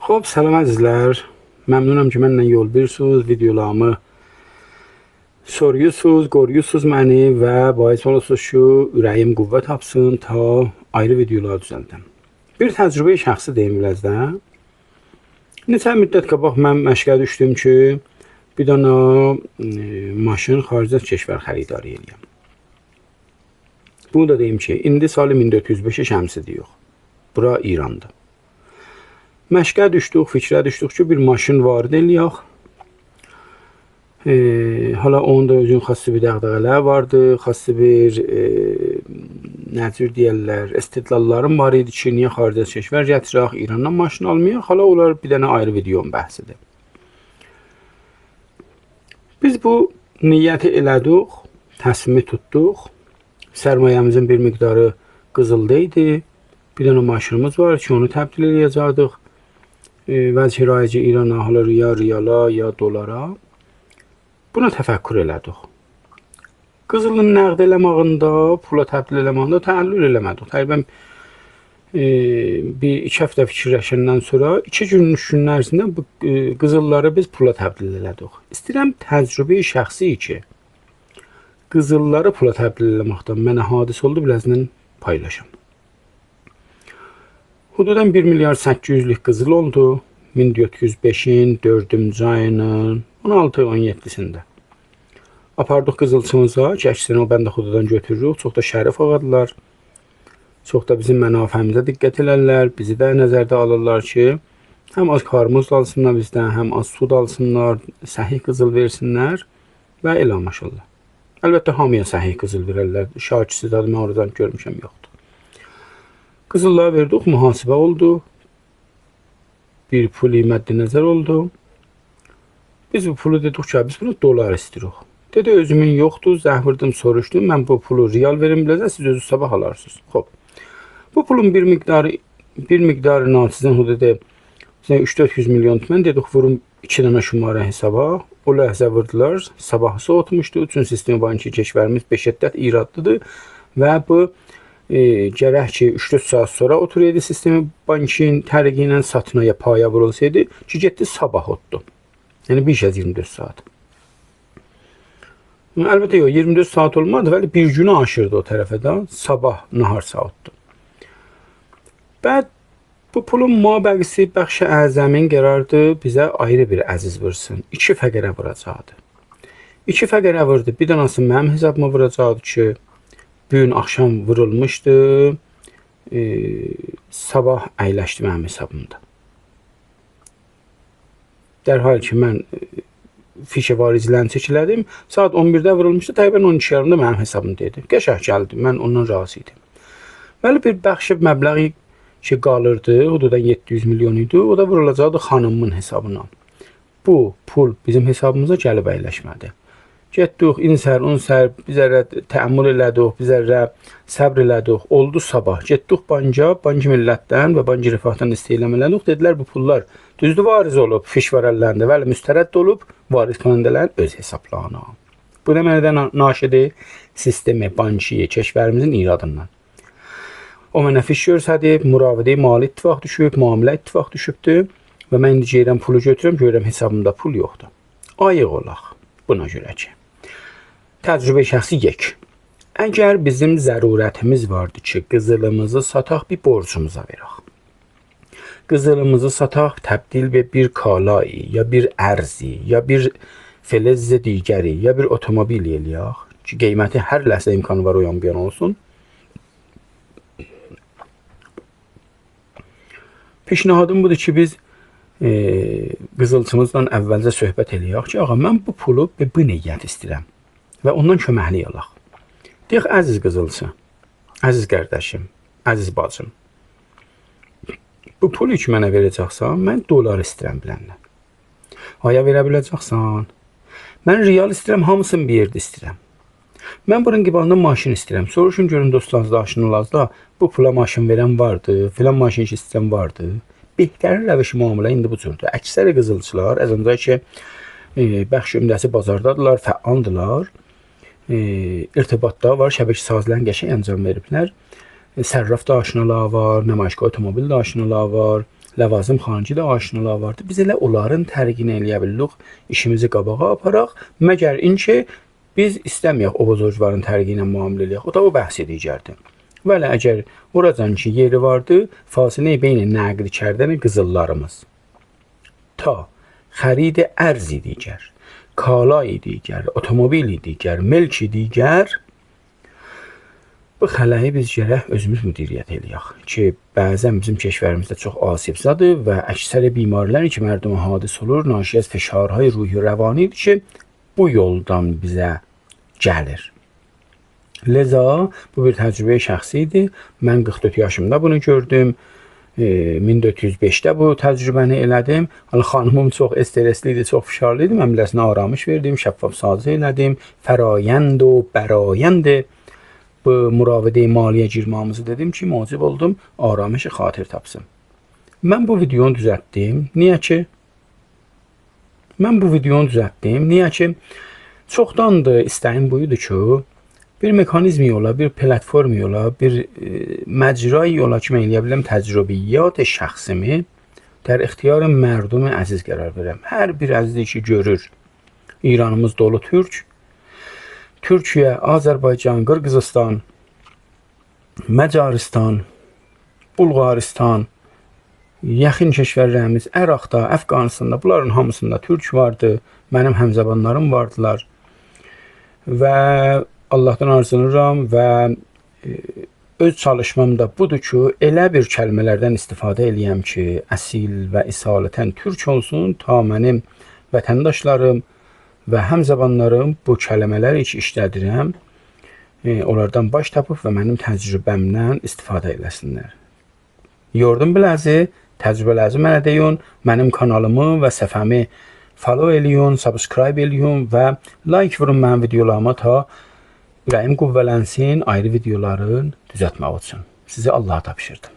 Xo'p, salam əzizlər. Məmnunam ki, mənimlə yol verirsiniz, videolarımı soruyorsunuz, qoruyursunuz məni və bais olursunuz ki, ürəyim qüvvə tapsın ta ayrı videolar düzəldim. Bir təcrübə şəxsi deyim birazdan. Neçə müddət qabaq mən məşqə düşdüm ki, bir dənə maşın xarici kəşvər xəridarı eləyəm. Bunu da deyim ki, indi salı 1405 şəmsidir yox. Bura İrandır. Məşqə düşdük, fikrə düşdük ki, bir maşın varid eləyək. Hala onun da özünün xassi bir dəğdəğələr vardı, xassi bir nəcür deyərlər, istidlallarım var idi ki, niyə xarici kəşvər gətirək, İrandan maşın almayaq. Hala onlar bir dənə ayrı videonun bəhsidir. Biz bu niyyəti elədik, təslimi tutduq. Sərmayəmizin bir miqdarı qızılda idi. Bir dənə maşınımız var ki, onu təbdil edəcəkdik. Vəzir kirayici İrana, hala ya riyala, ya dolara. Buna təfəkkür elədik. Qızılın nəqd eləmağında, pula təbdil eləmağında təəllül eləmədik. Təqribən bir 2 həftə fikirləşəndən sonra 2 gün, 3 gün ərzində bu qızılları biz pula təbdil elədik. İstəyirəm təcrübə şəxsi ki, qızılları pula təbdil eləməkdən mənə hadis oldu, birazdan paylaşım. Hududan 1 milyar 800'lük qızıl oldu. 1405'in 4-cü ayının 16-17'sində. Apardıq qızılçımıza, kəşsini o bəndə hududan götürürük. Çox da şərif ağadılar. Çox da bizim mənafəmizə diqqət elərlər. Bizi də nəzərdə alırlar ki, həm az karmuz da alsınlar bizdən, həm az su da alsınlar, səhih qızıl versinlər və elə maşallah. Əlbəttə hamıya səhih qızıl verərlər. Şakisiz adı mən oradan görmüşəm, yoxdur. Qızıllığa verdik, mühasibə oldu. Bir puli məddi nəzər oldu. Biz bu pulu dedik ki, biz bunu dolar istəyirik. Dedi, özümün yoxdur, zəhvirdim, soruşdum. Mən bu pulu riyal verim biləcək, siz özü sabah alarsınız. Xoş. Bu pulun bir miqdarı sizin hududa 3-400 milyon tümən dedik, vurum 2 dənə şumara hesaba. O ləhzə vurdular, sabahı soğutmuşdu. Üçün sistem banki keşvərimiz 5 ədəd İradlıdır və bu gərək ki 3-4 saat sonra oturuydu sistemi bankin tərqi ilə satına ya paya vurulsaydı ki, getdi sabah otdu. Yəni bir kəz 24 saat. Əlbəttə yox, 24 saat olmadı, vəli bir günü aşırdı o tərəfə də, sabah nahar saatdı. Bəd bu pulun mabəqisi bəxşə əzəmin qərardı bizə ayrı bir əziz vursun. 2 fəqərə vuracaqdı. 2 fəqərə vurdu, bir dənəsi mənim hesabıma vuracaqdı ki, bugün axşam vurulmuşdu, sabah əyləşdi mənim hesabımda. Dərhal ki, mən fişə varicilərini çəkilədim, saat 11-də vurulmuşdu, təqribən 12 yarımda mənim hesabımda idi. Qəşəng gəldi, mən ondan razı idim. Bəli, bir bəxşi məbləği ki, qalırdı, hududan 700 milyon idi, o da vurulacaqdı xanımın hesabına. Bu pul bizim hesabımıza gəlib əyləşmədi. Getdik, insər, unsər, bizərə təəmmül elədik, bizərə səbr elədik, oldu sabah. Getdik banka, banki millətdən və banki rifahdan istəyiləm elədik. Dedilər, bu pullar düzdür variz olub, fiş vərəlləndə, vəli müstərədd olub, variz konəndələrin öz hesablarına. Bu deməlidən naşidir sistemi, bankiyi, keşvərimizin iradından. O mənə fiş görsədib, müravidə mali ittifaq düşüb, müamilə ittifaq düşübdür və mən indi geyirəm pulu götürəm, görürəm hesabımda pul yoxdur. Ayıq olaq buna görə ki. Təcrübə şəxsi yek. Əgər bizim zərurətimiz vardı ki, qızılımızı sataq, bir borcumuza verək. Qızılımızı sataq, təbdil və bir kalayı, ya bir ərzi, ya bir felezzi digəri, ya bir otomobil eləyək ki, qiyməti hər ləhsə imkanı var o yan bir yana olsun. Pişnahadım budur ki, biz qızılçımızla əvvəlcə söhbət eləyək ki, ağa, mən bu pulu və bu niyyət istəyirəm və ondan köməkli olaq. Deyək, əziz qızılçı, əziz qardaşım, əziz bacım, bu pulu ki mənə verəcəksən, mən dolar istəyirəm biləndən. Aya verə biləcəksən, mən riyal istəyirəm, hamısını bir yerdə istəyirəm. Mən bunun qıbalında maşın istəyirəm. Soruşun, görün dostlarınızda, aşınılarınızda bu pula maşın verən vardı, filan maşın istəyən vardı. Behtərin rəvişi müamilə indi bu cürdür. Əksəri qızılçılar, əzəndə ki, bəxş ümdəsi bazardadırlar, fəaldılar. İrtibatda var, şəbəkə sazlərin qəşəng əncam veriblər. Sərraf da aşinalar var, nümayişgah otomobil də aşinalar var, ləvazım xarici də aşinalar vardı. Biz elə onların tərqini eləyə bildik, işimizi qabağa aparaq, məgər inki biz istəməyək o bozorcvarın tərqi ilə müamilə eləyək. O da o bəhsi digərdir. Vəli əgər oracan ki yeri vardı, fasilə beyn nəqli kərdəni qızıllarımız ta xərid ərzi digər, kalay digər, otomobili digər, mülki digər, bu xələyi biz gərək özümüz müdiriyyət eləyək ki, bəzən bizim kəşvərimizdə çox asibzadır və əksər bimarlar ki, mərdumə hadis olur, naşi az fəşarhay ruhi rəvanidir ki, bu yoldan bizə gəlir. Leza, bu bir təcrübə şəxsi idi. Mən 44 yaşımda bunu gördüm. 1405-də bu təcrübəni elədim. Xanımım çox stresli idi, çox fişarlı idi. Mən biləsinə aramış verdim, şəffaf sazı elədim. Fərayənd o bərayənd bu müravidə maliyyə girmamızı dedim ki, mucib oldum, aramışı xatir tapsın. Mən bu videonu düzəltdim. Niyə ki? Çoxdandır istəyim buydu ki, bir mekanizmi ola, bir platformi ola, bir məcrayı ola ki, mən eləyə biləm təcrübiyyat şəxsimi در اختیار مردم əziz qərar verəm. Hər bir əziz ki görür, İranımız dolu Türk, Türkiyə, Azərbaycan, Qırğızistan, Məcaristan, Bulqaristan, yaxın kəşvərlərimiz, Əraqda, Əfqanistanda, bunların hamısında Türk vardı, mənim həmzəbanlarım vardılar və Allahdan arzunuram və öz çalışmam da budur ki, elə bir kəlmələrdən istifadə eləyəm ki, əsil və isalətən türk olsun, ta mənim vətəndaşlarım və həmzəbanlarım bu kəlmələri ki işlədirəm, onlardan baş tapıb və mənim təcrübəmdən istifadə eləsinlər. Yordum biləzi, təcrübələrinizi mənə deyin, mənim kanalımı və səhifəmi follow eləyin, subscribe eləyin və like vurun mənim videolarıma ta ürəyim qüvvələnsin, ayrı videoların düzəltmək üçün. Sizi Allah'a tapşırdım.